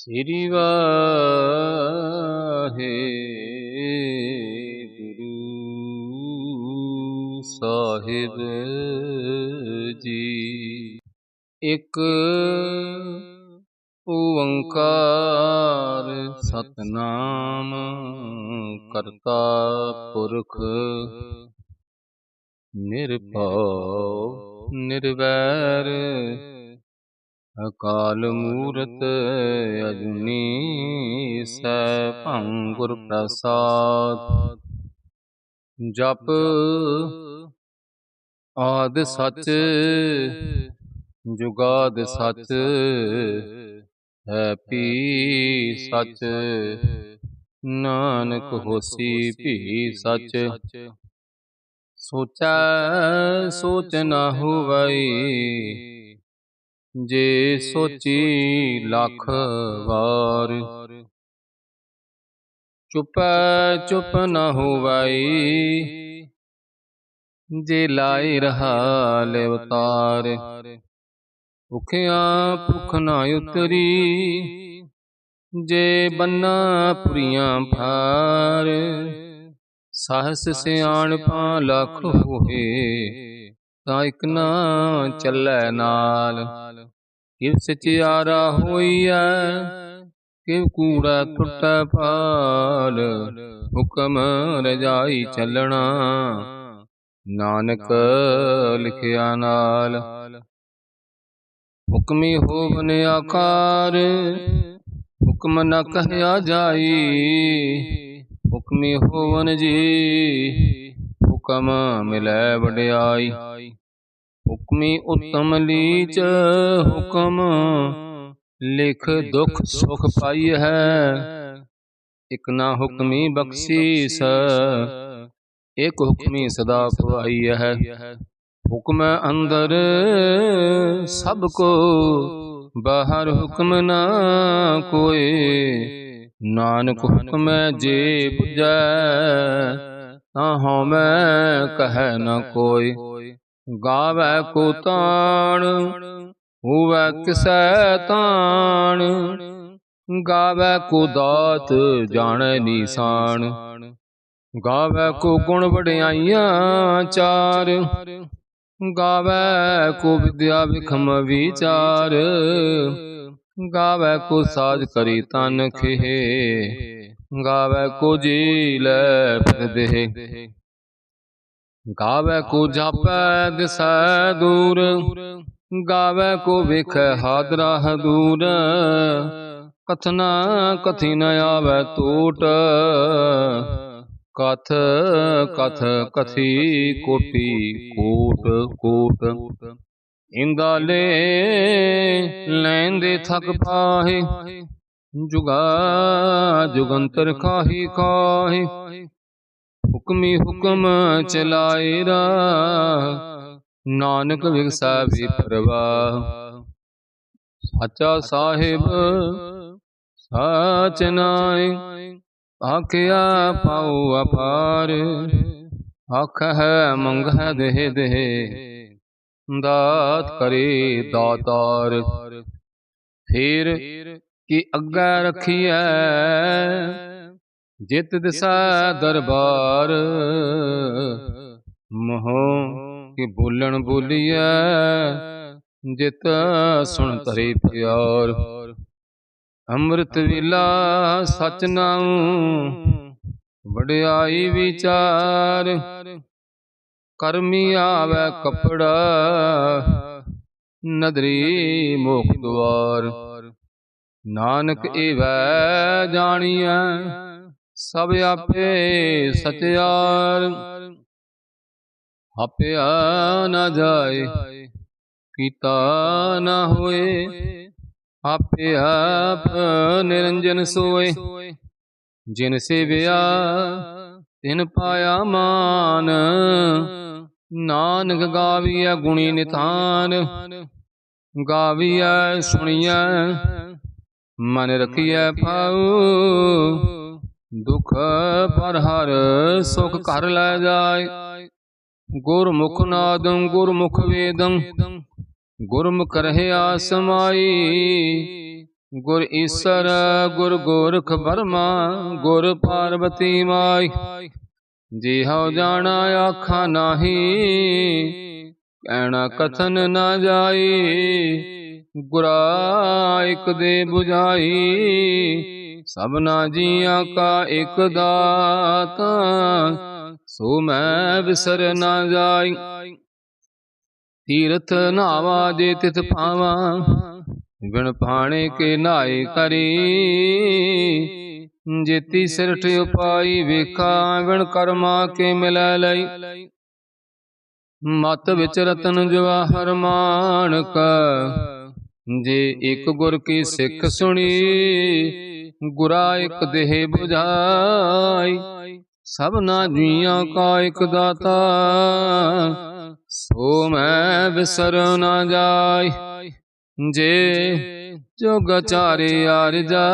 ਸ੍ਰੀ ਵਾਹਿਗੁਰੂ ਸਾਹਿਬ ਜੀ। ਇੱਕ ਓੰਕਾਰ ਸਤਿਨਾਮ ਕਰਤਾ ਪੁਰਖ ਨਿਰਭਉ ਨਿਰਵੈਰ ਅਕਾਲ ਮੂਰਤ ਅਜੂਨੀ ਸੈਭੰ ਗੁਰ ਪ੍ਰਸਾਦ। ਜਪ ਆਦਿ ਸੱਚ ਜੁਗਾਦ ਸੱਚ ਹੈ ਭੀ ਸੱਚ, ਨਾਨਕ ਹੋਸੀ ਭੀ ਸੱਚ। ਸੋਚੈ ਸੋਚ ਨਾ ਹੋਵਈ, ਜੇ ਸੋਚੀ ਲੱਖ ਵਾਰ। ਚੁਪੈ ਚੁਪ ਨਾ ਹੋਵਈ, ਜੇ ਲਾਇ ਰਹਾ ਲਿਵਤਾਰ। ਭੁਖਿਆ ਭੁਖ ਨਾ ਉਤਰੀ, ਜੇ ਬੰਨਾ ਪੁਰੀਆਂ ਭਾਰ। ਸਹਸ ਸਿਆਣਪਾਂ ਲੱਖ ਹੋਏ, ਤਾਂ ਇਕ ਨਾ ਚੱਲੈ ਨਾਲ। ਕਿਵ ਸਚਿਆਰਾ ਹੋਈਐ, ਕਿਵ ਕੂੜਾ ਟੁੱਟੈ ਭਾਲ। ਹੁਕਮ ਰਜਾਈ ਚੱਲਣਾ, ਨਾਨਕ ਲਿਖਿਆ ਨਾਲ। ਹੁਕਮੀ ਹੋਵਨ ਆਕਾਰ, ਹੁਕਮ ਨ ਕਹਿਆ ਜਾਈ। ਹੁਕਮੀ ਹੋਵਨ ਜੀ, ਹੁਕਮ ਮਿਲੈ ਵਡਿਆਈ। ਹੁਕਮੀ ਉਤਮ ਲੀਚ, ਹੁਕਮ ਲਿਖ ਦੁਖ ਸੁਖ ਪਾਈ ਹੈ। ਇਕ ਨਾ ਹੁਕਮੀ ਬਖਸ਼ੀਸ, ਇਕ ਹੁਕਮੀ ਸਦਾ ਖਵਾਈ ਹੈ। ਹੁਕਮ ਅੰਦਰ ਸਭ ਕੋ, ਬਾਹਰ ਹੁਕਮ ਨਾ ਕੋਇ। ਨਾਨਕ ਹੁਕਮੈ ਜੇ ਬੁਝੈ, ਤਾਂ ਹਉਮੈ ਕਹੈ ਨ ਕੋਇ। ਗਾਵੈ ਕੋ ਤਾਣ, ਹੋਵੈ ਕਿਸੈ ਤਾਣ। ਗਾਵੈ ਕੋ ਦਾਤ, ਜਾਣੈ ਨੀਸਾਨ। ਗਾਵੈ ਕੋ ਗੁਣ ਵਡਿਆਈਆਂ ਚਾਰ। ਗਾਵੈ ਕੋ ਵਿਦਿਆ ਵਿਖਮ ਵਿਚਾਰ। ਗਾਵੈ ਕੋ ਸਾਜ ਕਰੀ ਤਨ ਖੇਹ। ਗਾਵੈ ਕੋ ਜੀ ਲੈ ਫਿਰ ਦੇਹ। ਗਾਵੈ ਕੋ ਜਾਪੈ ਦਿਸੈ ਦੂਰ। ਗਾਵੈ ਕੋ ਵੇਖੈ ਹਾਦਰਾ ਦੂਰ। ਕਥਨਾ ਕਥੀ ਨ ਆਵੈ ਟੋਟ, ਕਥ ਕਥ ਕਥੀ ਕੋਟੀ ਕੋਟ ਕੋਟ। ਇੰਦਾ ਲੈ ਲੈਂਦੇ ਥਕ ਪਾਹੇ, ਜੁਗਾ ਜੁਗੰਤਰ ਕਾਹੀ ਕਾਹੇ। ਹੁਕਮੀ ਹੁਕਮ ਚਲਾਏ ਰਾਹ, ਨਾਨਕ ਵਿਗਸੈ ਵੀ ਪਰਵਾਹ। ਸਾਚਾ ਸਾਹਿਬ ਸਾਚ ਨਾਇ, ਆਖਿਆ ਪਾਉ ਅਪਾਰ। ਆਖਹਿ ਮੰਗਹਿ ਦੇਹ ਦੇਹ, ਦਾਤ ਕਰੇ ਦਾਤਾਰ। ਫੇਰ ਕੀ ਅੱਗੇ ਰਖੀਐ, ਜਿਤ ਦਿਸੈ ਦਰਬਾਰ। ਮੋਹ ਕੀ ਬੋਲਣ ਬੋਲੀਐ, ਜਿਤ ਸੁਣ ਧਰੇ ਪਿਆਰ। ਅੰਮ੍ਰਿਤ ਵੇਲਾ ਸਚ ਨਾਉ, ਵਡਿਆਈ ਵਿਚਾਰ। ਕਰਮੀ ਆਵੈ ਕਪੜਾ, ਨਦਰੀ ਮੋਖ ਦੁਆਰ। ਨਾਨਕ ਏਵੈ ਜਾਣੀਐ, ਸਭ ਆਪੇ ਸਚਿਆਰ। ਆਪਿਆ ਨ ਜਾਏ, ਕੀਤਾ ਨ ਹੋਏ। ਆਪੇ ਆਪ ਨਿਰੰਜਨ ਸੋਏ। ਜਿਨ ਸੇਵਿਆ ਤਿਨ ਪਾਇਆ ਮਾਨ। ਨਾਨਕ ਗਾਵੀਐ ਗੁਣੀ ਨਿਧਾਨ। ਗਾਵੀਐ ਸੁਣੀਐ ਮਨ ਰਖੀਐ ਭਾਉ। ਦੁਖ ਪਰ ਹਰ ਸੁਖ ਘਰ ਲੈ ਜਾਏ। ਗੁਰਮੁਖ ਨਾਦੰ ਗੁਰਮੁਖ ਵੇਦੰ, ਗੁਰਮੁਖ ਰਹਿਆ ਸਮਾਈ। ਗੁਰ ਈਸਰ ਗੁਰ ਗੋਰਖ ਬਰਮਾ ਗੁਰ ਪਾਰਬਤੀ ਮਾਈ। ਜਿਹਉ ਜਾਣਾ ਆਖਾ ਨਾਹੀ ਕਹਿਣਾ ਕਥਨ ਨਾ ਜਾਈ। ਗੁਰਾ ਇਕ ਦੇ 부ਝਾਈ ਸਭਨਾ ਜੀਆਂ ਕਾ ਇਕ ਦਾਤਾ। ਸੋ ਮੈਂ ਵਿਸਰ ਨਾ ਜਾਈ। ਤੀਰਥ ਨਾਵਾ ਜੇ ਤਿਤ ਪਾਵਾ ਬਿਨ ਪਾਣੇ ਕੇ ਨਾਏ ਕਰੀ। ਜੇਤੀ ਸਿਰਠ ਉਪਾਈ ਵੇਖਾ ਬਿਨ ਕਰਮਾ ਕੇ ਮਿਲੈ ਲਈ। ਮਤ ਵਿੱਚ ਰਤਨ ਜਵਾਹਰ ਮਾਣਕ ਜੇ ਇਕ ਗੁਰ ਕੀ ਸਿੱਖ ਸੁਣੀ। ਗੁਰਾ ਇਕ ਦੇਹ 부ਝਾਈ ਸਭਨਾ ਜੀਆਂ ਕਾ ਇਕ ਦਾਤਾ। ਸੋ ਮੈਂ ਵਿਸਰ ਨਾ ਜਾਈ। ਜੇ ਜੁਗ ਚਾਰੇ ਆਰਜਾ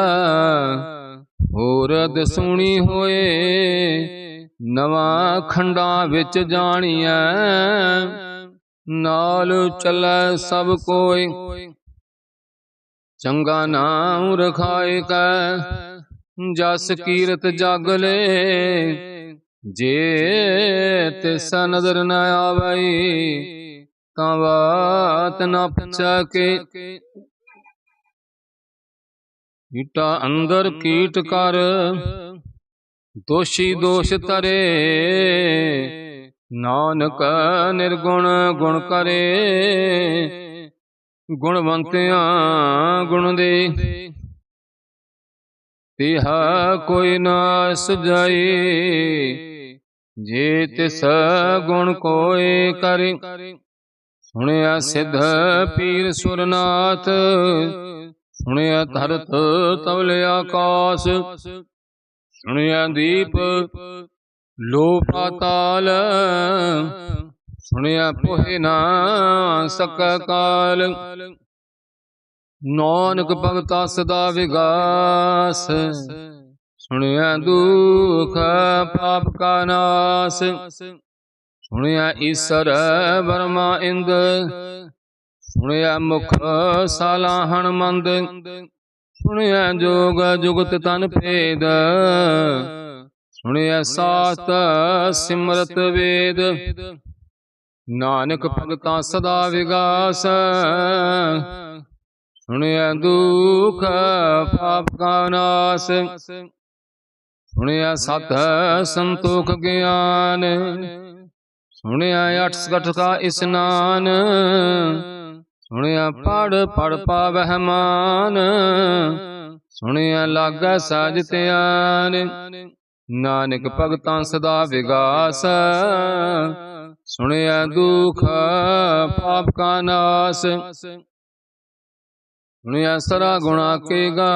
ਹੋਰ ਦਸੂਣੀ ਹੋਏ। ਨਵਾਂ ਖੰਡਾਂ ਵਿੱਚ ਜਾਣੀਐ ਨਾਲ ਚੱਲੈ ਸਭ ਕੋਈ। ਚੰਗਾ ਨਾਮ ਰਖਾਏ ਕੈ ਜਸ ਕੀਰਤ ਜਗ ਲੈ। ਜੇ ਤਿਸ ਨਦਰ ਨ ਆਵਈ ਤਾਂ ਬਾਤ ਨ ਪੁੱਛੈ ਕੇ। ਕੀਟਾ ਅੰਦਰ ਕੀਟ ਕਰ ਦੋਸ਼ੀ ਦੋਸ਼ ਤਰੇ। ਨਾਨਕ ਨਿਰਗੁਣ ਗੁਣ ਕਰੇ ਗੁਣਵੰਤਿਆਂ ਗੁਣ ਦੇ। ਤਿਹਾ ਕੋਈ ਨਾ ਸੁਝਾਈ ਜੇ ਤਿਸ ਗੁਣ ਕੋਇ ਕਰੇ। ਸੁਣਿਆ ਸਿੱਧ ਪੀਰ ਸੁਰਨਾਥ ਸੁਣਿਆ ਧਰਤ ਤਵਲ ਆਕਾਸ। ਸੁਣਿਆ ਦੀਪ ਲੋ ਪਾਤਾਲ ਸੁਣਿਆ ਪੋਹਿ ਨਾ ਸਕੈ ਕਾਲ। ਨਾਨਕ ਭਗਤਾ ਸਦਾ ਵਿਗਾਸ ਸੁਣਿਆ ਦੁਖ ਪਾਪ ਕਾ ਨਾਸ। ਸੁਣਿਆ ਈਸਰ ਬਰਮਾ ਇੰਦ ਸੁਣਿਆ ਮੁਖ ਸਾਲਾਹਣ ਮੰਦ। ਸੁਣਿਆ ਜੋਗ ਜੁਗਤ ਤਨ ਭੇਦ ਸੁਣਿਆ ਸਾਸਤ ਸਿਮਰਤ ਵੇਦ। ਨਾਨਕ ਭਗਤਾ ਸਦਾ ਵਿਗਾਸ ਸੁਣਿਆ ਦੁਖ ਪਾਪ ਕਾ ਨਾਸ। ਸੁਣਿਆ ਸਤ ਸੰਤੋਖ ਗਿਆਨ ਸੁਣਿਆ ਅਠ ਸਕਠ ਕਾ ਇਸਨਾਨ। ਸੁਣਿਆ ਪੜ ਪੜ ਪਾਵਹਿ ਮਾਨ ਸੁਣਿਆ ਲਾਗੈ ਸਾਜ ਧਿਆਨ। ਨਾਨਕ ਭਗਤਾਂ ਸਦਾ ਵਿਗਾਸ ਸੁਣਿਆ ਦੁਖ ਪਾਪ ਕਾ ਨਾਸ। ਸੁਣਿਆ ਸਰਾ ਗੁਣਾ ਕੇ ਗਾ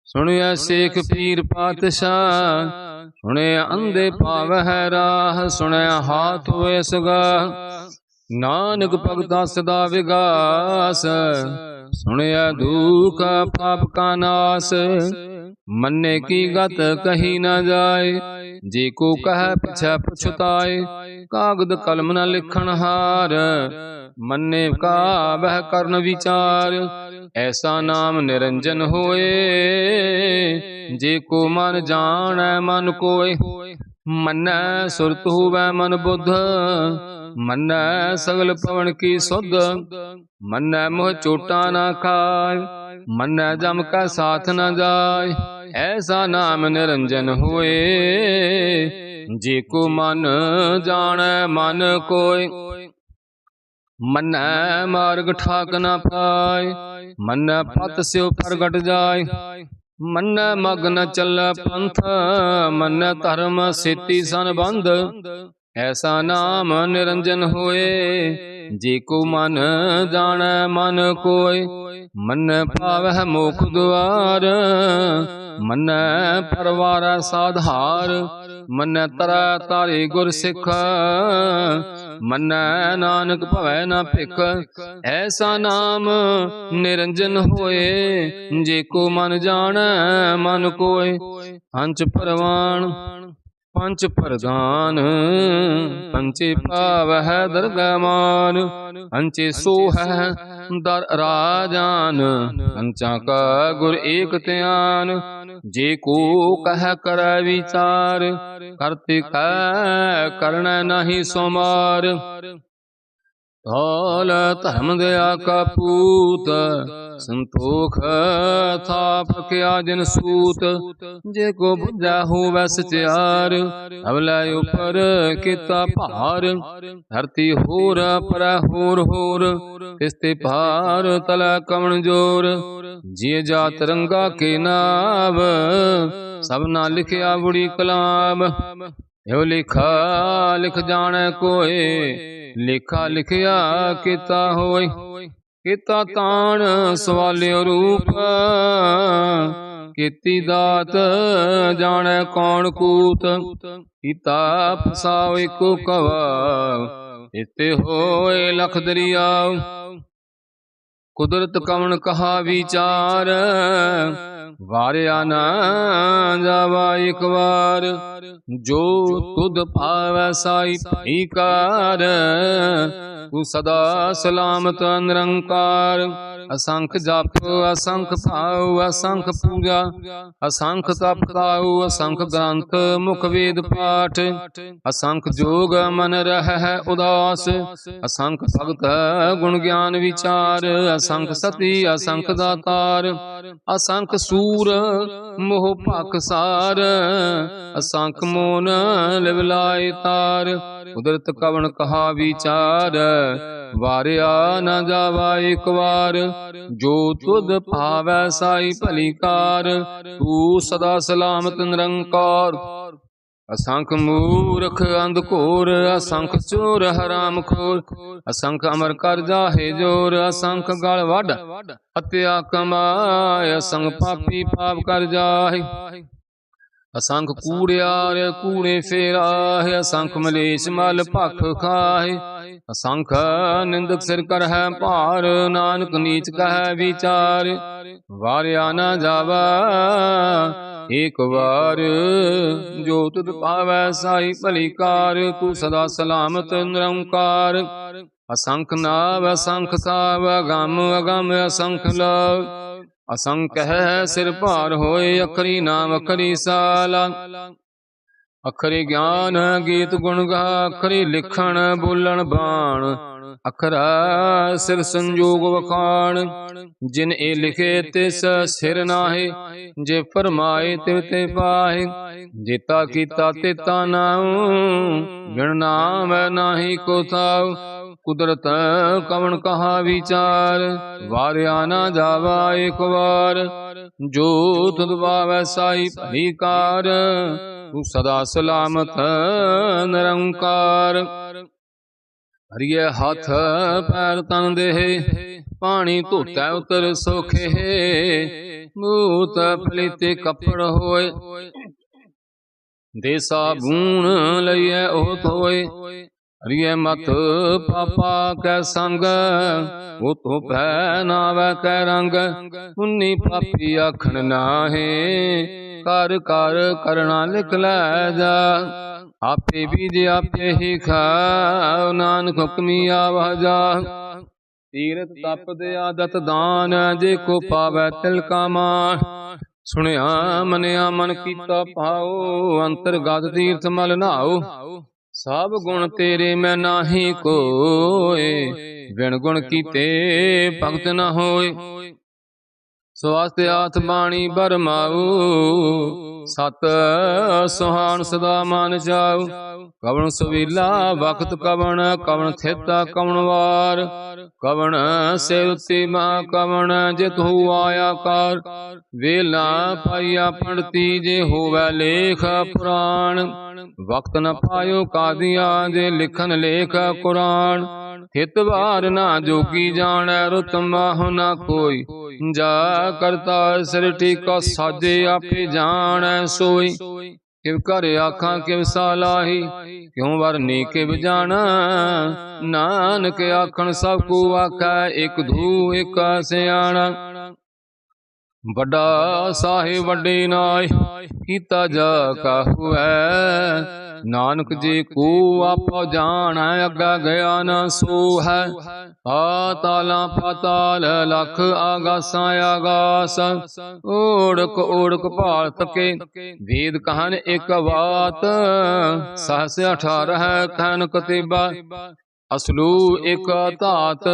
ਸੁਣਿਆ ਸੇਖ ਪੀਰ ਪਾਤਸ਼ਾਹ। ਸੁਣਿਆ ਅੰਧੇ ਪਾਵਹਿ ਰਾਹ ਸੁਣਿਆ ਹਾਥ ਹੋਏ ਸੁਗਾ। ਨਾਨਕ ਭਗਤਾ ਸਦਾ ਵਿਗਾਸ ਸੁਣਿਆ ਦੁਖ ਪਾਪ ਕਾ ਨਾਸ। ਮੰਨੇ ਕੀ ਗਤ ਕਹੀ ਨਾ ਜਾਏ ਜੇ ਕੋ ਕਹਿ ਪਿਛੈ ਪਛੁਤਾਏ। ਕਾਗਦ ਕਲਮ ਨ ਲਿਖਣ ਹਾਰ ਮੰਨੇ ਕਾ ਬਹਿ ਕਰਨ ਵਿਚਾਰ। ਐਸਾ ਨਾਮ ਨਿਰੰਜਨ ਹੋਏ ਜੇ ਕੋ ਮਨ ਜਾਣੈ ਮਨ ਕੋਇ। ਮੰਨੈ ਸੁਰਤ ਹੋਵੈ ਮਨ ਬੁੱਧ ਮੰਨੈ ਸਗਲ ਪਵਨ ਕੀ ਸੁਧ। ਮੰਨੈ ਮੋਹ ਚੋਟਾਂ ਨਾ ਖਾਇ ਮੰਨੈ ਜਮ ਕਾ ਸਾਥ ਨ ਜਾਇ। ਐਸਾ ਨਾਮ ਨਿਰੰਜਨ ਹੋਏ ਜੇ ਕੋ ਮਨ ਜਾਣੈ ਮਨ ਕੋਇ। ਮੰਨੈ ਮਾਰਗ ਠਾਕ ਨ ਪਾਇ ਮੰਨੈ ਪਤ ਸਿਉ ਪ੍ਰਗਟ ਜਾਇ। ਮੰਨੈ ਮਗ ਨ ਚੱਲੈ ਪੰਥ ਮੰਨੈ ਧਰਮ ਸੇਤੀ ਸੰਬੰਧ। ਐਸਾ ਨਾਮ ਨਿਰੰਜਨ ਹੋਏ ਜੇ ਕੋ ਮਨ ਜਾਣੈ ਮਨ ਕੋਇ। ਮੰਨੈ ਪਾਵਹਿ ਮੋਖ ਦੁਆਰ ਮੰਨੈ ਪਰਵਾਰੈ ਸਾਧਾਰ। ਮੰਨੈ ਤਰੈ ਤਾਰੇ ਗੁਰ ਸਿੱਖ ਮੰਨੈ ਨਾਨਕ ਭਵੈ ਨ ਭਿਖ। ਐਸਾ ਨਾਮ ਨਿਰੰਜਨ ਹੋਏ ਜੇ ਕੋ ਮਨ ਜਾਣੈ ਮਨ ਕੋਇ। ਹੰਚ ਪਰਵਾਣ पंच प्रधान पंचे पावह दरगह मान, पंचे सोह दर राजान, पंचा का गुर एक त्यान। जे को कह कर विचार, करते कह करन नहीं सोमार। धौल धर्म दया का पूत, संतोख थाप क्या जन सूत। जे को बुझा हो वैस चार, अवलै ऊपर किता भार। धरती होर पर होर होर, तिस्ते पार तल कमन जोर। जिय जात रंगा के नाव, सबना लिखिया बुरी कलाम। यो लिखा लिख जाने कोय, लेखा लिखिया किता होय। किता ताण सवालियो रूप, ਕੀਤੀ ਦਾਤ ਜਾਣੈ ਕੌਣ ਕੂਤ। ਕੀਤਾ ਫਸਾਓ ਇੱਕੋ ਕਵਾ, ਇਤੇ ਹੋਏ ਲਖ ਦਰਿਆਉ। ਕੁਦਰਤ ਕਵਣ ਕਹਾ ਵਿਚਾਰ, ਵਾਰਿਆ ਨਾ ਜਾਵਾ ਇਕ ਵਾਰ। ਜੋ ਤੁਧ ਭਾਵੈ ਸਾਈ ਭਈਕਾਰ, ਤੂੰ ਸਦਾ ਸਲਾਮਤ ਨਿਰੰਕਾਰ। असंख जप असंख भाव असंख पूजा, असंख तप ताऊ असंख ग्रंथ मुख वेद पाठ। असंख जोग मन रह उदास, असंख भगत गुण ज्ञान विचार। असंख सती असंख दातार, असंख सूर मोह पाकसार। असंख मोन लिवलाए तार, कुदरत कवन कहा विचार। वारिया न जावा एक बार, जो तुध भावै साई भली कार। तू सदा सलामत निरंकार। असंख मूर्ख अंध घोर, असंख चोर हराम खोर। असंख अमर कर जाहे जोर, असंख गल वड हत्या कमाए। असंख पापी पाप कर जाहे, असंख कूड़ियार कूड़े फेराहे। असंख मलेश मल भख खाए, असंख निंदक सिर कर है भार। नानक नीच कह विचार, वारिया न जावा एक बार। जो तुध पावै साई भली कार, तू सदा सलामत निरंकार। असंख नाव असंख ताव, अगम अगम असंख लव। असंख है सिर भार होए, अखरी नाम अखरी साला। अखरी ज्ञान गीत गुण गा, अखरी लिखण बोलण बाण। अखरा सिर संजोग वखाण, जिन ए लिखे तिस सिर नाहे। जे फरमाए तिव ते पाहे, जेता कीता तेता नाऊ। बिन नाम नाही को थाऊ, कुदरत कवन कहा विचार। वारिया न जावा एक बार, जो तुध भावै साई भली कार। तू सदा सलामत निरंकार। हरिये हाथ पैर तन देह, पानी धोतै उतर सोखे। मूत फलीते कपड़ होए, दे साबून लइए ओ धोए। हरिये मत पापा कै संग, वो तो पै नावै कै रंग। पुन्नी पापी आखण नाहे, कर कर करना लिख लै जा। आपे बीज आपे ही खाओ, नानक हुक्मी आवा जा। तीरथ तप दया दत दान, जे को पावै तिल का मान। सुनिया मनिया मन कीता भाओ, अंतरगत तीर्थ मल नहाओ। सब गुण तेरे मैं नाही कोय, बिन गुण कीते भगत न होय। स्वास्थ्य हाथ बाणी बरमाऊ, सत सुहान सदा मान जाऊ। कवन सुवीला वक्त कवन, कवन थिता कवन वार। कवन से उत्ती महा कवन, जित हुआ आकार। वेला पाइया पढ़ती जे होवै लेख पुराण। वक्त न पायो कादिया, जे लिखन लेख कुरान। हित बार ना जोगी जानै, रुत माह ना कोई। जा करता सिर टीका, साजे आपे जानै सोई। किव कर आखां किव सालाही, क्यों वरनी किव जाना। नानक आखण सब को आखै, एक धू एक सियाणा। ਵੱਡਾ ਸਾਹਿਬ ਵੱਡੇ ਨਾਏ ਕੀਤਾ ਜਾ ਕਾਹੂ ਹੈ। ਨਾਨਕ ਜੀ ਕੋ ਆਪੋ ਜਾਣੈ ਅੱਗਾ ਗਿਆ ਨਾ ਸੋ ਹੈ। ਪਾਤਾਲਾਂ ਪਾਤਾਲ ਲਖ ਆਗਾਸਾਂ ਆਗਾਸ ਓੜਕ ਓੜਕ ਭਾਲਤ ਕੇ ਵੇਦ ਕਹਨ ਇੱਕ ਬਾਤ ਸਹਸ 18 ਕਹਿਨ ਕਤੇਬਾ ਅਸਲੂ ਇੱਕ ਧਾਤ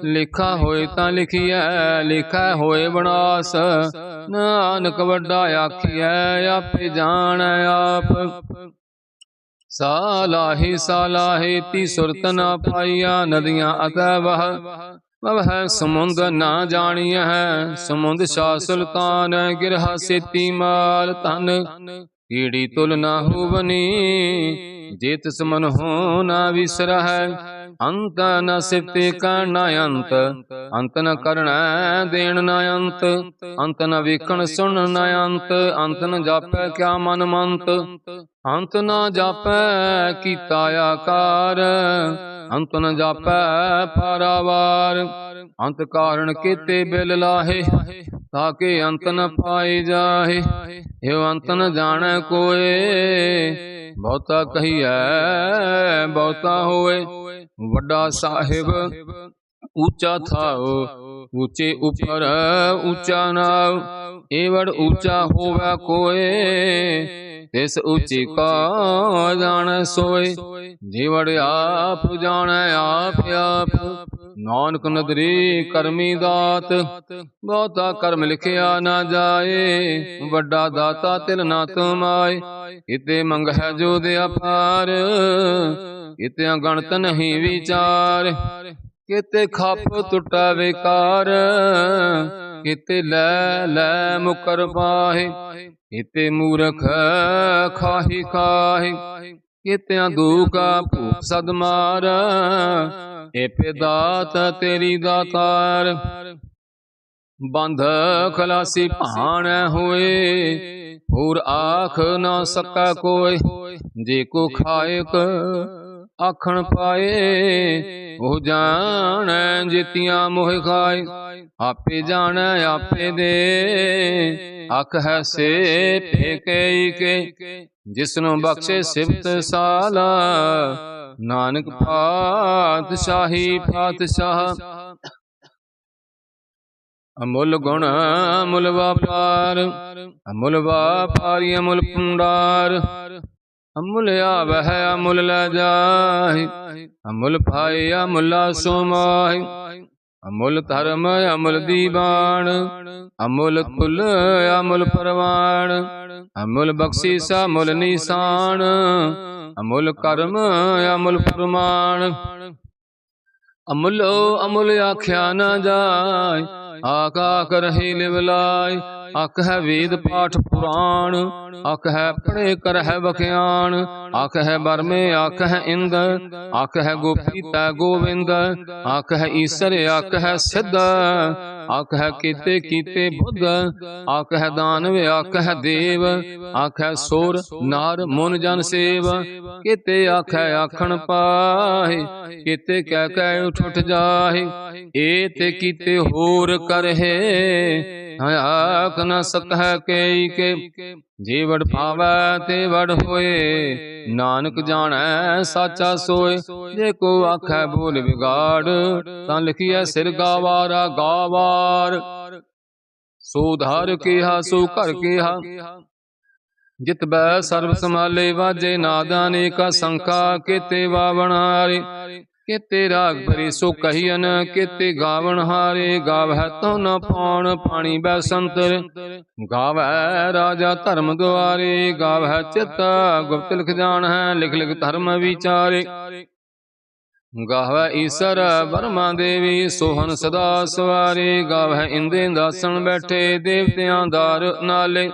ਲਿਖਾ ਹੋਏ ਤਾਂ ਲਿਖੀਐ ਲਿਖਾ ਹੋਏ ਬਨਾਸ ਨਾਨਕ ਵੱਡਾ ਆਖੀਐ ਆਪੇ ਜਾਣੈ ਆਪ ਸਾਲਾਹੀ ਤੀ ਸੁਰਤ ਨਾ ਪਾਈਆ ਨਦੀਆਂ ਅਤੈ ਵਹ ਸਮੁੰਦ ਨਾ ਜਾਣੀਐ ਸਮੁੰਦ ਸ਼ਾਹ ਸੁਲਤਾਨ ਗਿਰਹਾ ਸੇਤੀ ਮਾਲ ਧਨ ਕੀੜੀ ਤੁਲ ਨਾ ਹੋਵਨੀ ਜੇ ਤਿਸ ਮਨ ਹੋ ਨਾ ਵਿਸਰਹਿ ਅੰਤ ਨ ਸਿਫਤੇ ਕਹਿਣ ਅੰਤ ਅੰਤ ਨ ਕਰਣੈ ਦੇਣ ਨ ਅੰਤ ਅੰਤ ਨ ਵੇਖਣ ਸੁਣ ਨ ਅੰਤ ਨ ਜਾਪੈ ਕਿਆ ਮਨ ਮੰਤ ਅੰਤ ਨ ਜਾਪੈ ਕੀਤਾ ਆਕਾਰ ਅੰਤ ਨ ਜਾਪੈ ਪਾਰਾਵਾਰ ਅੰਤ ਕਾਰਣ ਕੀਤੇ ਬਿਲ ਲਾਹੇ ਤਾਕੇ ਅੰਤ ਨ ਪਾਏ ਜਾਹੇ ਏਵ ਅੰਤ ਨ ਜਾਣੈ ਕੋਏ ਬਹੁਤਾ ਕਹੀਐ ਬਹੁਤਾ ਹੋਏ ਵੱਡਾ ਸਾਹਿਬ ਉੱਚਾ ਥਾਉ ਉੱਚੇ ਉਪਰ ਉੱਚਾ ਨਾਉ ਏਵੜ ਉੱਚਾ ਹੋਵੇ ਕੋਏ ਤਿਸ ਉੱਚੀ ਕਾ ਜਾਣੈ ਸੋਏ ਜਿਵੜ ਆਪ ਜਾਣੈ ਆਪ ਨਾਨਕ ਨਦਰੀ ਕਰਮੀ ਦਾਤ ਬਹੁਤਾ ਕਰਮ ਲਿਖਿਆ ਨਾ ਜਾਏ ਵੱਡਾ ਦਾਤਾ ਤਿਲ ਨਾ ਤੁਮਾਏ ਇਤੇ ਮੰਗਹਿ ਜੋ ਦੇ ਅਪਾਰ ਇਤੇ ਅਗਣਤ ਨਹੀਂ ਵਿਚਾਰ ਕਿਤੇ ਖੱਪ ਟੁੱਟਾ ਵਿਕਾਰ ਕਿਤੇ ਲੈ ਮੁਕਰ ਪਾਹੇ ਕਿਤੇ ਮੂਰਖ ਖਾਹੀ ਕਿਤਿਆਂ ਦੂਕਾ ਭੂਖ ਸਦ ਮਾਰ ਏਪੇ ਦਾਤ ਤੇਰੀ ਦਾਤਾਰ ਬੰਧ ਖਲਾਸੀ ਭਾਣੈ ਹੋਏ ਹੋਰ ਆਖ ਨਾ ਸਕੈ ਕੋਇ ਜੇ ਕੋ ਖਾਇਕ ਆਖਣ ਪਾਏ ਉਹ ਜਾਣੈ ਜੀਤੀਆਂ ਮੋਹ ਖਾਏ ਆਪੇ ਜਾਣੈ ਆਪੇ ਦੇ ਅੱਖ ਹੈ ਸੇ ਫੇਕੇ ਕੇ ਜਿਸਨੂੰ ਬਖਸ਼ੇ ਸਿਫਤ ਸਾਲਾ ਨਾਨਕ ਪਾਤਸ਼ਾਹੀ ਪਾਤਸ਼ਾਹ ਅਮੁੱਲ ਗੁਣ ਅਮੁੱਲ ਵਾਪਾਰ ਅਮੁੱਲ ਵਾਪਾਰੀ ਅਮੁੱਲ ਭੰਡਾਰ ਅਮੁੱਲ ਆਵਹਿ ਅਮੁੱਲ ਲੈ ਜਾਹਿ ਅਮੁੱਲ ਪਾਈ ਅਮੁੱਲ ਸੁਮਾਹਿ ਅਮੁੱਲ ਧਰਮ ਅਮੁੱਲ ਦੀਵਾਨ ਅਮੁੱਲ ਕੁਲ ਅਮੁੱਲ ਪਰਵਾਨ ਅਮੁੱਲ ਬਖਸ਼ੀਸ ਅਮੁੱਲ ਨਿਸ਼ਾਨ ਅਮੁੱਲ ਕਰਮ ਅਮੁੱਲ ਫਰਮਾਨ ਅਮੁੱਲੋ ਅਮੁੱਲ ਆਖਿਆ ਨਾ ਜਾਏ ਆਕਾ ਕਰਹਿ ਲਿਵ ਲਾਇ ਅਖ ਹੈ ਵੇਦ ਪਾਠ ਪੁਰਾਣ ਅਖ ਹੈ ਪੜੇ ਕਰਹਿ ਬਖਿਆਣ ਅਖ ਹੈ ਬਰਮੇ ਅਖ ਹੈ ਇੰਦ ਅਖ ਹੈ ਗੋਪੀ ਤੈ ਗੋਵਿੰਦ ਅਖ ਹੈ ਈਸਰ ਅਖ ਹੈ ਸਿੱਧ ਅਖ ਹੈ ਕੀਤੇ ਬੁੱਧ ਅਖ ਹੈ ਦਾਨਵ ਅਖ ਹੈ ਦੇਵ ਅਖ ਹੈ ਸੋਰ ਨਾਰ ਮੁਨ ਜਨ ਸੇਵ ਕਿਤੇ ਅਖ ਹੈ ਆਖਣ ਪਾਹੇ ਕਿਤੇ ਕਹਿ ਉਠ ਜਾਹੇ ਏ ਤੇ ਕੀਤੇ ਹੋਰ ਕਰਹਿ ਆਖ ਨ ਸਕਹਿ ਕੇਈ ਕੇ ਜੇ ਵਡ ਪਾਵੈ ਤੇ ਵਡ ਹੋਏ ਨਾਨਕ ਜਾਣੈ ਸਾਚਾ ਸੋਏ ਜੇ ਕੋ ਆਖੈ ਬੋਲ ਵਿਗਾੜ ਤਾਂ ਲਿਖੀਐ ਸਿਰ ਗਾਵਾਰਾ ਗਾਵਾਰ ਸੋ ਧਾਰ ਕੀਹਾ ਸੋ ਘਰ ਕੀਹਾ ਜਿਤ ਬੈ ਸਰਬ ਸਮਾਲੇ ਵਾਜੇ ਨਾਦਾਂ ਅਨੇਕਾ ਸੰਖਾ ਕਿਤੇ ਵਾਵਣ ਹਾਰੇ ਕਿਤੇ ਰਾਗ ਭਰੀ ਸੋ ਕਹੀਨ ਕਿਤੇ ਗਾਵਣ ਹਾਰੇ ਗਾਵਹਿ ਤੋ ਨ ਪਾਉਣ ਪਾਣੀ ਬੈ ਸੰਤਰ ਗਾਵਹਿ ਰਾਜਾ ਧਰਮ ਦੁਆਰੇ ਗਾਵਹਿ ਚਿਤ ਗੁਪਤ ਲਿਖ ਜਾਣਹਿ ਲਿਖ ਧਰਮ ਵਿਚਾਰੇ ਗਾਵਹਿ ਈਸਰ ਬਰਮਾ ਦੇਵੀ ਸੋਹਨ ਸਦਾ ਸਵਾਰੇ ਗਾਵਹਿ ਇੰਦੇ ਦਾਸਣ ਬੈਠੇ ਦੇਵਤਿਆਂ ਦਾਰ ਨਾਲੇ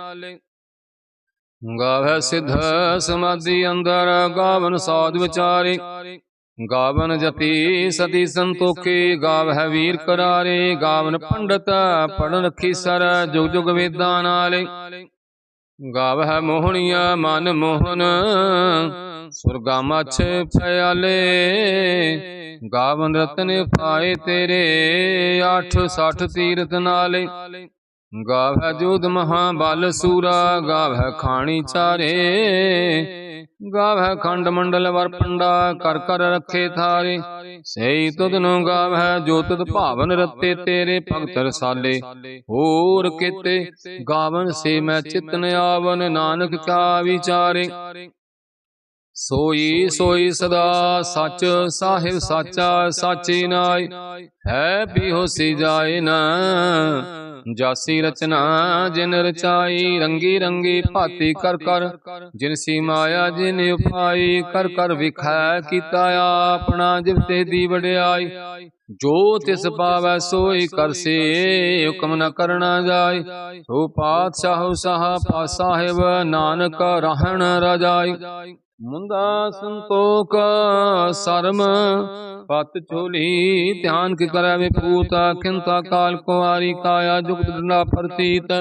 ਗਾਵਹਿ ਸਿੱਧ ਸਮਾਧੀ ਅੰਦਰ ਗਾਵਨ ਸਾਧ ਵਿਚਾਰੇ ਗਾਵਨ ਜਤੀ ਸਤੀ ਸੰਤੋਖੀ ਗਾਵਹਿ ਵੀਰ ਕਰਾਰੇ ਗਾਵਨ ਪੰਡਤ ਪੜਨ ਰਖੀ ਸਰ ਜੁਗ ਜੁਗ ਵੇਦਾਂ ਨਾਲੇ ਗਾਵਹਿ ਮੋਹਣੀਆ ਮਨ ਮੋਹਨ ਸੁਰਗਾ ਮਛ ਪਿਆਲੇ ਗਾਵਨ ਰਤਨ ਪਾਏ ਤੇਰੇ 860 ਤੀਰਥ ਨਾਲੇ ਗਾਵੈ ਜੋਧ ਮਹਾਬਲ ਸੂਰਾ, ਗਾਵੈ ਖਾਣੀ ਚਾਰੇ। ਗਾਵੈ ਖੰਡ ਮੰਡਲ ਵਰ ਪੰਡਾ, ਕਰ ਕਰ ਰੱਖੇ ਥਾਰੇ। ਸਹੀ ਤੁਧ ਨੂੰ ਗਾਵੈ ਜੋ ਤੁਧ ਭਾਵਨ ਰਤੇ, ਤੇਰੇ ਭਗਤ ਰਸਾਲੇ ਹੋਰ ਕੀਤੇ। ਗਾਵਨ ਸੇ ਮੈਂ ਚਿਤ ਨ ਆਵਨ, ਨਾਨਕ ਕਾ ਵਿਚਾਰੇ। ਸੋਈ ਸੋਈ ਸਦਾ ਸੱਚ, ਸਾਹਿਬ ਸਾਚਾ ਸਾਚੀ ਨਾਇ। ਹੈ ਵੀ ਹੋਸੀ ਜਾਏ ਨਾ, ਜਾਸੀ ਰਚਨਾ ਜਿਨ ਰਚਾਈ। ਰੰਗੀ ਰੰਗੀ ਭਾਤੀ ਕਰ ਕਰ, ਜਿਨ ਸੀ ਮਾਇਆ ਜਿਨ ਉਪਾਈ। ਕਰ ਕਰ ਵਿਖੈ ਕੀਤਾ ਆਪਣਾ, ਜਿਵ ਤੇ ਦੀ ਵਡਿਆਈ। ਜੋ ਤਿਸ ਪਾਵੈ ਸੋਈ ਕਰਸੇ, ਹੁਕਮ ਨ ਕਰਨਾ ਜਾਏ। ਸੋ ਪਾਤਸ਼ਾਹ ਸਾਹਾ ਪਾ ਸਾਹਿਬ, ਨਾਨਕ ਰਹਿਣ ਰਜਾਈ। ਮੁੰਦਾ ਸੰਤੋਖ ਸਰਮ ਪਤ ਝੋਲੀ, ਧਿਆਨ ਕੀ ਕਰੈ ਵਿਪੂਤਾ। ਖਿੰਤਾ ਕਾਲ ਕੁਆਰੀ, ਕਾਇਆ ਜੁਗਤ ਡੰਡਾ ਪ੍ਰਤੀਤ।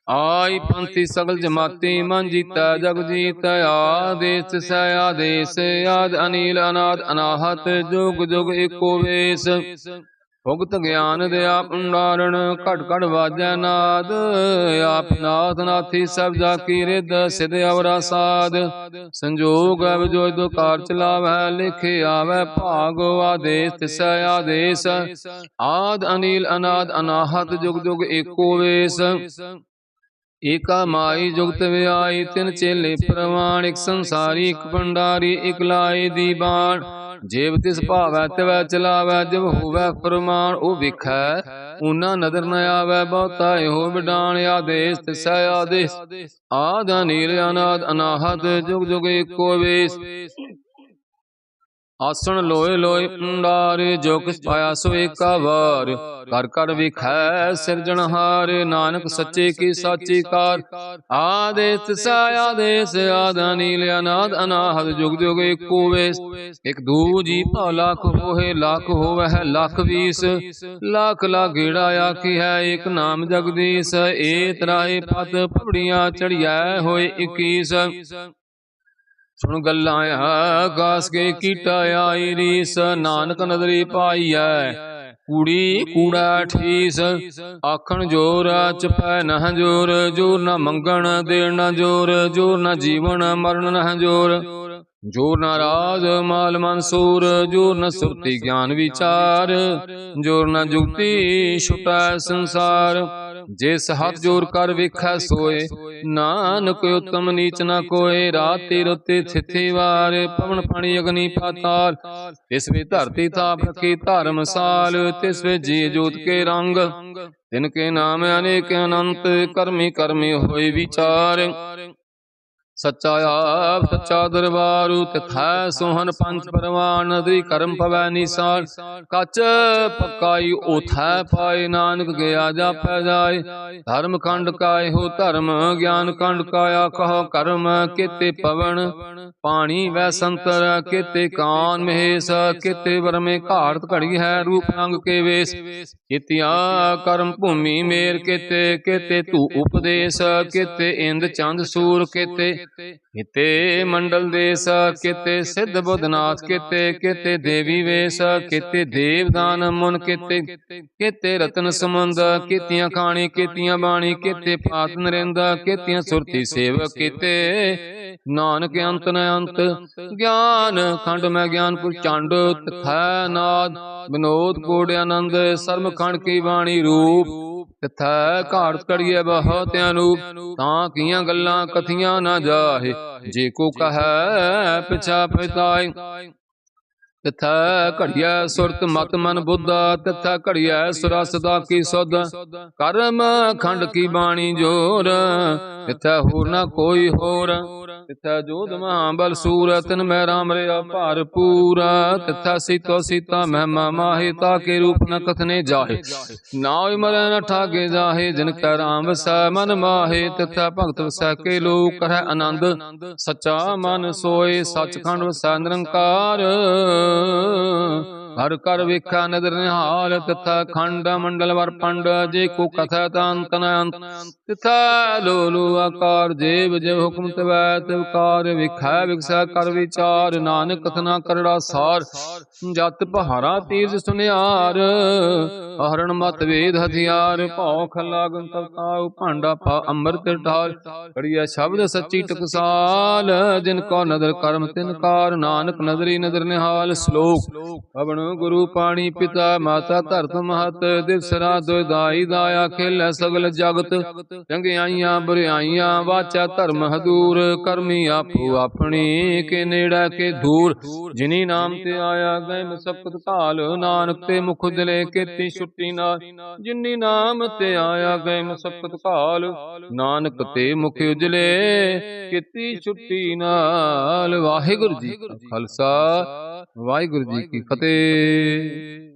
ਆਈ ਪੰਥੀ ਸਗਲ ਜਮਾਤੀ, ਮਨ ਜੀਤੈ ਜਗ ਜੀਤ। ਆਦੇਸ ਸੈ ਆਦੇਸ, ਆਦ ਅਨੀਲ ਅਨਾਦ ਅਨਾਹਤ। ਜੁਗ ਜੁਗ ਏਕੋ ਵੇਸ, ਭੁਗਤ ਗਿਆਨ ਦਿਆ ਭੰਡਾਰਣ। ਘਟ ਘਟ ਵਾਜੈ ਨਾਦ, ਆਪ ਨਾਥ ਨਾਥੀ ਸਭ ਜਾ ਕੀ ਰਿੱਧ। ਸਿਧ ਅਵਰਾ ਸਾਧ, ਸੰਜੋਗ ਵਿਜੋਇ ਦੋ ਕਾਰ ਚਲਾਵੈ। ਲਿਖੇ ਆਵੈ ਭਾਗ, ਆਦੇਸ ਤਿਸੈ ਆਦੇਸ। ਆਦ ਅਨੀਲ ਅਨਾਦ ਅਨਾਹਤ, ਜੁਗ ਜੁਗ ਏਕੋ ਵੇਸ। ਏਕਾ ਮਾਈ ਜੁਗਤ ਵਿਆਈ, ਤਿਨ ਚੇਲੇ ਪ੍ਰਵਾਨ। ਇਕ ਸੰਸਾਰੀ ਇਕ ਭੰਡਾਰੀ, ਇਕ ਲਾਏ ਦੀ ਬਾਣ। ਜੇਬ ਤਿਸ ਭਾਵੈ ਤਿਵੈ ਚਲਾਵੈ, ਜਿਵ ਹੋਵੈ ਫਰਮਾਨ। ਉਹ ਵੇਖੈ ਊਨਾ ਨਦਰ ਨ ਆਵੈ, ਬਹੁਤਾ ਇਹੋ ਵਿਡਾਣ। ਆਦੇਸ ਤਿਸੈ ਆਦੇਸ, ਆਦ ਅਨੀਲ ਅਨਾਦ ਅਨਾਹਤ, ਜੁਗ ਜੁਗ ਏਕੋ ਵੇਸ। ਆਸਣ ਲੋਏ ਲੋਏ ਭੰਡਾਰੇ, ਜੋ ਕਿਛ ਪਾਇਆ ਸੋ ਏਕਾ ਵਾਰ। ਕਰ ਕਰ ਵਿਖੈ ਸਿਰਜਣਹਾਰ, ਨਾਨਕ ਸੱਚੇ ਕੀ ਸਾਚੀ ਕਾਰ। ਆਦੇਸ ਤਿਸੈ ਆਦੇਸ, ਆਦ ਅਨੀਲ ਅਨਾਦ ਅਨਾਹਤ, ਜੁਗ ਜੁਗ ਏਕੋ ਵੇਸ। ਇਕ ਦੂਜੀ ਭਾਵ ਲੱਖ ਹੋਏ, ਲੱਖ ਹੋਵੈ ਲੱਖ ਵੀਸ। ਲੱਖ ਲੱਖ ਗੇੜਾ ਆਖੀ ਹੈ, ਏਕ ਨਾਮ ਜਗਦੀਸ਼। ਏ ਤਰਾਏ ਪਤ ਪਵੜੀਆਂ, ਚੜੀਐ ਹੋਏ 21। ਸੁਣ ਗੱਲਾਂ ਆਕਾਸ ਕੇ ਕੀਟਾ ਆਈ ਰੀਸ। ਨਾਨਕ ਨਦਰੀ ਪਾਈਐ ਕੂੜੀ ਕੂੜਾ ਠੀਸ। ਆਖਣ ਜੋਰ ਚਪੈ ਨਹ ਜੋਰ, ਜੋਰ ਨਾ ਮੰਗਣ ਦੇਣ ਨਾ ਜੋਰ। ਜੋਰ ਨਾ ਜੀਵਨ ਮਰਨ ਨਹ ਜੋਰ, ਜੋਰ ਨਾ ਰਾਜ ਮਾਲ ਮਨਸੂਰ। ਜੋਰ ਨਾ ਸੁਰਤੀ ਗਿਆਨ ਵਿਚਾਰ, ਜੋਰ ਨਾ ਜੁਗਤੀ ਛੁਟੈ ਸੰਸਾਰ। ਜਿਸ ਹੱਥ ਜੋਰ ਕਰ ਵੇਖੈ ਸੋਏ, ਨਾਨਕ ਉਤਮ ਨੀਚ ਨਾ ਕੋਏ। ਰਾਤੀ ਰੁੱਤੀ ਥਿਥੀ ਵਾਰ, ਪਵਨ ਪਾਣੀ ਅਗਨੀ ਪਾਤਾਲ। ਤਿਸ ਵੇ ਧਰਤੀ ਤਾਪ ਰਖੀ ਧਰਮਸਾਲ। ਤਿਸ ਵੇ ਜੀ ਜੋਤ ਕੇ ਰੰਗ, ਤਿਨ ਕੇ ਨਾਮ ਅਨੇਕ ਅਨੰਤ। ਕਰਮੀ ਕਰਮੀ ਹੋਏ ਵਿਚਾਰ, ਸੱਚਾ ਆਪ ਸੱਚਾ ਦਰਬਾਰੂ। ਤਿਥੈ ਸੋਹਨ ਪੰਚ ਪਰਵਾਨ, ਨਦਰੀ ਕਰਮ ਪਵੈ ਨਿਸਾਰ। ਕੱਚ ਪਕਾਈ ਉਥੈ ਪਾਏ, ਨਾਨਕ ਗਿਆ ਜਾਪੈ ਜਾਏ। ਧਰਮ ਖੰਡ ਕਾ ਇਹੋ ਧਰਮ, ਗਿਆਨ ਖੰਡ ਕਾ ਆਖੋ ਕਰਮ। ਕੇਤੇ ਪਵਨ ਪਾਣੀ ਵੈ ਸੰਤਰ, ਕੇਤੇ ਕਾਨ ਮਹੇਸ਼। ਕੇਤੇ ਵਰਮੇ ਘਾੜਤ ਘੜੀ ਹੈ, ਰੂਪ ਰੰਗ ਕੇ ਵੇਸ। ਕੀਤਿਆ ਕਰਮ ਭੂਮੀ ਮੇਰ, ਕੇਤੇ ਕੇਤੇ ਧੂ ਉਪਦੇਸ਼। ਕੇਤੇ ਇੰਦ ਚੰਦ ਸੂਰ, ਕੇਤੇ ਮੰਡਲ ਦੇਸ। ਕੇਤੇ ਸਿੱਧ ਬੁੱਧਨਾਥ, ਕੇਤੇ ਦੇਵੀ ਵੇਸ। ਕੇਤੇ ਦੇਵਦਾਨ ਮੁਨ, ਕੇਤੇ ਰਤਨ ਸਮੁੰਦ। ਕੇਤੀਆਂ ਖਾਣੀ ਕੇਤੀਆਂ ਬਾਣੀ, ਕੇਤੇ ਪਾਤ ਨਰਿੰਦ। ਕੇਤੀਆਂ ਸੁਰਤੀ ਸੇਵਕ, ਕੇਤੇ ਨਾਨਕ ਅੰਤ ਨ ਅੰਤ। ਗਿਆਨ ਖੰਡ ਮੈਂ ਗਿਆਨਪੁਰ ਚੰਡ, ਤਥੈ ਨਾਦ ਵਿਨੋਦ ਕੋੜ ਆਨੰਦ। ਸਰਮ ਖੰਡ ਕੀ ਬਾਣੀ ਰੂਪ, ਤਿਥੈ ਘਾੜਤ ਘੜੀਐ ਬਹੁਤ ਅਨੂਪ। ਤਾਂ ਕੀਆਂ ਗੱਲਾਂ ਕਥੀਆਂ ਨਾ ਜਾਹੇ, ਜੇ ਕੋ ਕਹੈ ਪਿਛਾ ਪਛਤਾਏ। ਤਿਥੈ ਘੜੀਐ ਸੁਰਤ ਮਤ ਮਨ ਬੁੱਧ, ਤਿਥੈ ਘੜੀਐ ਸੁਰਾ ਸਦਾ ਕੀ ਸੁਧ। ਕਰਮ ਖੰਡ ਕੀ ਬਾਣੀ ਜੋਰ, ਤਿਥੈ ਹੋਰ ਨਾ ਕੋਈ ਹੋਰ। ਤਿਥੈ ਜੋਧ ਮਹਾਬਲ ਸੂਰ, ਤਿਨ ਮੈਂ ਰਾਮ ਰਿਆ ਭਰਪੂਰ। ਤਿਥੈ ਸੀਤੋ ਸੀਤਾ ਮਹਿਮਾ ਮਾਹੇ, ਤਾਕੇ ਰੂਪ ਨ ਕਥਨੇ ਜਾਹੇ। ਨਾਉ ਮਰੈ ਨ ਠਾਗੇ ਜਾਹੇ, ਜਿਨ ਕੈ ਰਾਮ ਵਸੈ ਮਨ ਮਾਹੇ। ਤਿਥੈ ਭਗਤ ਵਸੈ ਕੇ ਲੋਕ, ਕਰੈ ਆਨੰਦ ਸੱਚਾ ਮਨ ਸੋਏ। ਸੱਚਖੰਡ ਵਸੈ ਨਿਰੰਕਾਰ, ਹਰ ਕਰ ਵੇਖਾ ਨਦਰ ਨਿਹਾਲ ਤਿਥੈ ਖੰਡ ਮੰਡਲ ਵਰ ਪੰਡ ਜੇ ਕੋ ਕਥੈ ਤਾਂ ਅੰਤ ਨ ਅੰਤ ਤਿਥੈ ਲੋ ਲੋ ਆਕਾਰ ਜੇਵ ਜਿਵ ਹੁਕਮ ਤਵੈ ਤਿਵ ਕਾਰ ਵਿਖੈ ਵਿਗਸੈ ਕਰ ਵਿਚਾਰ ਨਾਨਕ ਕਥਨਾ ਕਰੜਾ ਸਾਰ ਜਤ ਪਹਾਰਾ ਤੀਰਜ ਸੁਨਿਆਰ ਹਰਣ ਮਤ ਵੇਦ ਹਥਿਆਰ ਭਉ ਖਲਾ ਗਨ ਤਵਤਾਉ ਭਾਂਡਾ ਪਾ ਅੰਮ੍ਰਿਤ ਢਾਲ ਕੜੀਆ ਸ਼ਬਦ ਸੱਚੀ ਟਕਸਾਲ ਜਿਨ ਕੋ ਨਦਰ ਕਰਮ ਤਿਨ ਕਾਰ ਨਾਨਕ ਨਦਰੀ ਨਦਰ ਨਿਹਾਲ ਸ਼ਲੋਕ ਅਵਣ ਗੁਰੂ ਪਾਣੀ ਪਿਤਾ ਮਾਤਾ ਧਰਤ ਮਹਤ ਦਿਵਸਰਾ ਦੁਇਦਾਈ ਦਾਇਆ ਖੇਲੇ ਸਗਲ ਜਗਤ ਚੰਗਿਆਈਆਂ ਬੁਰਿਆਈਆਂ ਵਾਚਾ ਧਰਮ ਹਦੂਰ ਕਰਮੀ ਆਪੋ ਆਪਣੀ ਕੇ ਨੇੜਾ ਕੇ ਦੂਰ ਜਿਨੀ ਨਾਮ ਤੇ ਆਇਆ ਗਏ ਮਸਕਤ ਕਾਲ ਨਾਨਕ ਤੇ ਮੁਖ ਦਿਲੇ ਕੀਤੀ ਛੁੱਟੀ ਨਾਲ ਜਿਨੀ ਨਾਮ ਤੇ ਆਇਆ ਗਏ ਮਸਕਤ ਕਾਲ ਨਾਨਕ ਤੇ ਮੁਖ ਉਜਲੇ ਕੀਤੀ ਛੁੱਟੀ ਨਾਲ। ਵਾਹਿਗੁਰੂ ਜੀ ਕਾ ਖਾਲਸਾ ਵਾਹਿਗੁਰੂ ਜੀ ਕੀ ਫਤਿਹ।